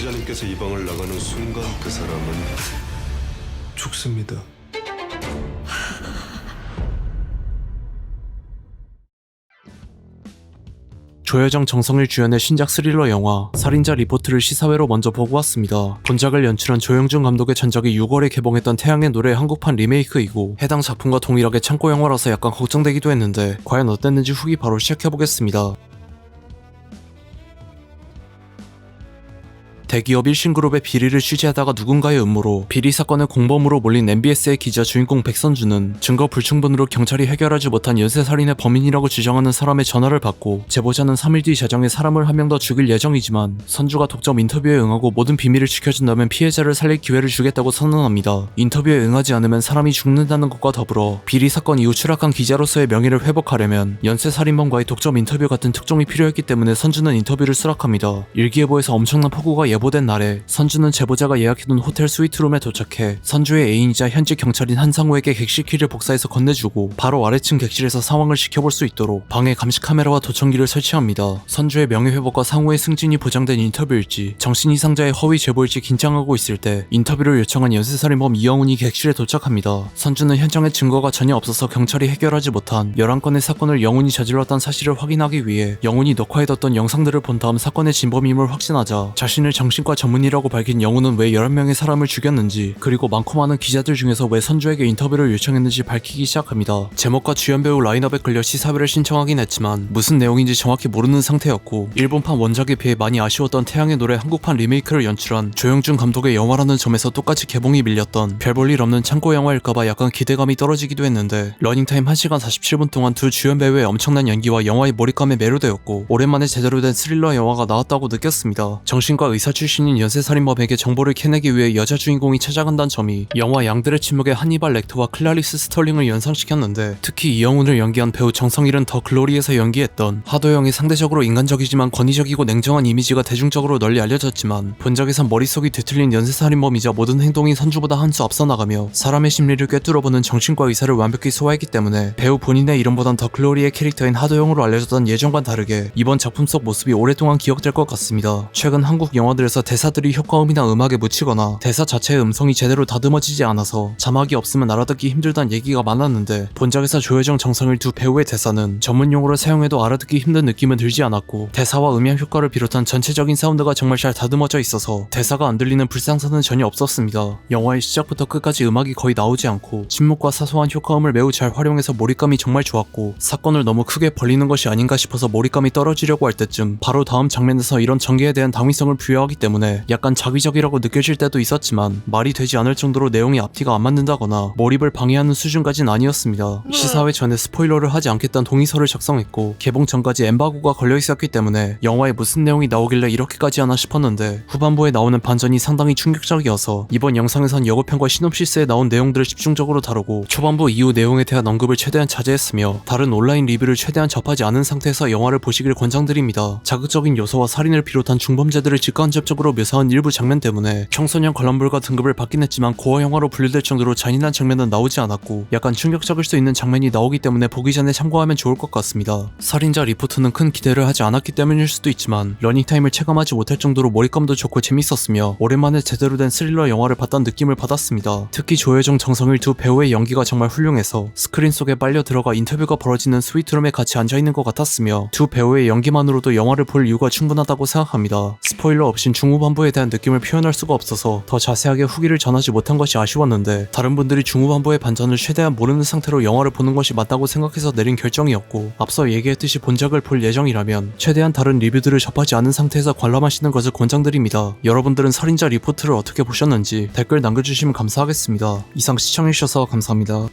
기자님께서 이 방을 나가는 순간 그 사람은 죽습니다. 조여정 정성일 주연의 신작 스릴러 영화 살인자 리포트를 시사회로 먼저 보고 왔습니다. 본작을 연출한 조영준 감독의 전작이 6월에 개봉했던 태양의 노래 한국판 리메이크이고 해당 작품과 동일하게 창고 영화라서 약간 걱정되기도 했는데 과연 어땠는지 후기 바로 시작해보겠습니다. 대기업 1신그룹의 비리를 취재하다가 누군가의 음모로 비리 사건의 공범으로 몰린 MBS의 기자 주인공 백선주는 증거 불충분으로 경찰이 해결하지 못한 연쇄살인의 범인이라고 주장하는 사람의 전화를 받고 제보자는 3일 뒤 자정에 사람을 한 명 더 죽일 예정이지만 선주가 독점 인터뷰에 응하고 모든 비밀을 지켜준다면 피해자를 살릴 기회를 주겠다고 선언합니다. 인터뷰에 응하지 않으면 사람이 죽는다는 것과 더불어 비리 사건 이후 추락한 기자로서의 명예를 회복하려면 연쇄살인범과의 독점 인터뷰 같은 특종이 필요했기 때문에 선주는 인터뷰를 수락합니다. 일기예보에서 엄청난 폭우가 예보된 날에 선주는 제보자가 예약해둔 호텔 스위트룸에 도착해 선주의 애인이자 현직 경찰인 한상우에게 객실 키를 복사해서 건네주고 바로 아래층 객실에서 상황을 지켜볼 수 있도록 방에 감시 카메라와 도청기를 설치합니다. 선주의 명예회복과 상우의 승진이 보장된 인터뷰일지 정신 이상자의 허위 제보일지 긴장하고 있을 때 인터뷰를 요청한 연쇄살인범 이영훈이 객실에 도착합니다. 선주는 현장에 증거가 전혀 없어서 경찰이 해결하지 못한 11건의 사건을 영훈이 저질렀다는 사실을 확인하기 위해 영훈이 녹화해뒀던 영상들을 본 다음 사건의 진범임을 확신하자 자신을 정신과 전문의라고 밝힌 영훈은 왜 11명의 사람을 죽였는지 그리고 많고 많은 기자들 중에서 왜 선주에게 인터뷰를 요청했는지 밝히기 시작합니다. 제목과 주연 배우 라인업에 끌려 시사회를 신청하긴 했지만 무슨 내용인지 정확히 모르는 상태였고 일본판 원작에 비해 많이 아쉬웠던 태양의 노래 한국판 리메이크를 연출한 조영준 감독의 영화라는 점에서 똑같이 개봉이 밀렸던 별 볼 일 없는 창고 영화일까봐 약간 기대감이 떨어지기도 했는데 러닝타임 1시간 47분 동안 두 주연 배우의 엄청난 연기와 영화의 몰입감에 매료되었고 오랜만에 제대로 된 스릴러 영화가 나왔다고 느꼈습니다. 정신과 의사 출신인 연쇄살인범에게 정보를 캐내기 위해 여자 주인공이 찾아간다는 점이 영화 양들의 침묵의 하니발 렉터와 클라리스 스털링을 연상시켰는데 특히 이영훈을 연기한 배우 정성일은 더 글로리에서 연기했던 하도영의 상대적으로 인간적이지만 권위적이고 냉정한 이미지가 대중적으로 널리 알려졌지만 본작에선 머릿속이 뒤틀린 연쇄살인범이자 모든 행동이 선주보다 한 수 앞서 나가며 사람의 심리를 꿰뚫어보는 정신과 의사를 완벽히 소화했기 때문에 배우 본인의 이름보단 더 글로리의 캐릭터인 하도영으로 알려졌던 예전과는 다르게 이번 작품 속 모습이 오랫동안 기억될 것 같습니다. 최근 한국 영화들에서 대사들이 효과음이나 음악에 묻히거나 대사 자체의 음성이 제대로 다듬어지지 않아서 자막이 없으면 알아듣기 힘들다는 얘기가 많았는데 본작에서 조여정 정성일 두 배우의 대사는 전문용어로 사용해도 알아듣기 힘든 느낌은 들지 않았고 대사와 음향 효과를 비롯한 전체적인 사운드가 정말 잘 다듬어져 있어서 대사가 안 들리는 불상사는 전혀 없었습니다. 영화의 시작부터 끝까지 음악이 거의 나오지 않고 침묵과 사소한 효과음을 매우 잘 활용해서 몰입감이 정말 좋았고 사건을 너무 크게 벌리는 것이 아닌가 싶어서 몰입감이 떨어지려고 할 때쯤 바로 다음 장면에서 이런 전개에 대한 당위성을 부여하기 때문에 약간 자기적이라고 느껴질 때도 있었지만 말이 되지 않을 정도로 내용이 앞뒤가 안 맞는다거나 몰입을 방해하는 수준까진 아니었습니다. 시사회 전에 스포일러를 하지 않겠다는 동의서를 작성했고 개봉 전까지 엠바고가 걸려있었기 때문에 영화에 무슨 내용이 나오길래 이렇게까지 하나 싶었는데 후반부에 나오는 반전이 상당히 충격적이어서 이번 영상에선 예고편과 시놉시스에 나온 내용들을 집중적으로 다루고 초반부 이후 내용에 대한 언급을 최대한 자제했으며 다른 온라인 리뷰를 최대한 접하지 않은 상태에서 영화를 보시길 권장드립니다. 자극적인 요소와 살인을 비롯한 중범죄들을 직간접적으로 묘사한 일부 장면 때문에 청소년 관람불가 등급을 받긴 했지만 고어 영화로 분류될 정도로 잔인한 장면은 나오지 않았고 약간 충격적일 수 있는 장면이 나오기 때문에 보기 전에 참고하면 좋을 것 같습니다. 살인자 리포트는 큰 기대를 하지 않았기 때문일 수도 있지만 러닝타임을 체감하지 못할 정도로 몰입감도 좋고 재밌었으며 오랜만에 제대로 된 스릴러 영화를 봤다는 느낌을 받았습니다. 특히 조여정 정성일 두 배우의 연기가 정말 훌륭해서 스크린 속에 빨려 들어가 인터뷰가 벌어지는 스위트룸에 같이 앉아있는 것 같았으며 두 배우의 연기만으로도 영화를 볼 이유가 충분하다고 생각합니다. 스포일러 없인 중후반부에 대한 느낌을 표현할 수가 없어서 더 자세하게 후기를 전하지 못한 것이 아쉬웠는데 다른 분들이 중후반부의 반전을 최대한 모르는 상태로 영화를 보는 것이 맞다고 생각해서 내린 결정이었고 앞서 얘기했듯이 본작을 볼 예정이라면 최대한 다른 리뷰들을 접하지 않은 상태에서 관람하시는 것을 권장드립니다. 여러분들은 살인자 리포트를 어떻게 보셨는지 댓글 남겨주시면 감사하겠습니다. 이상 시청해주셔서 감사합니다.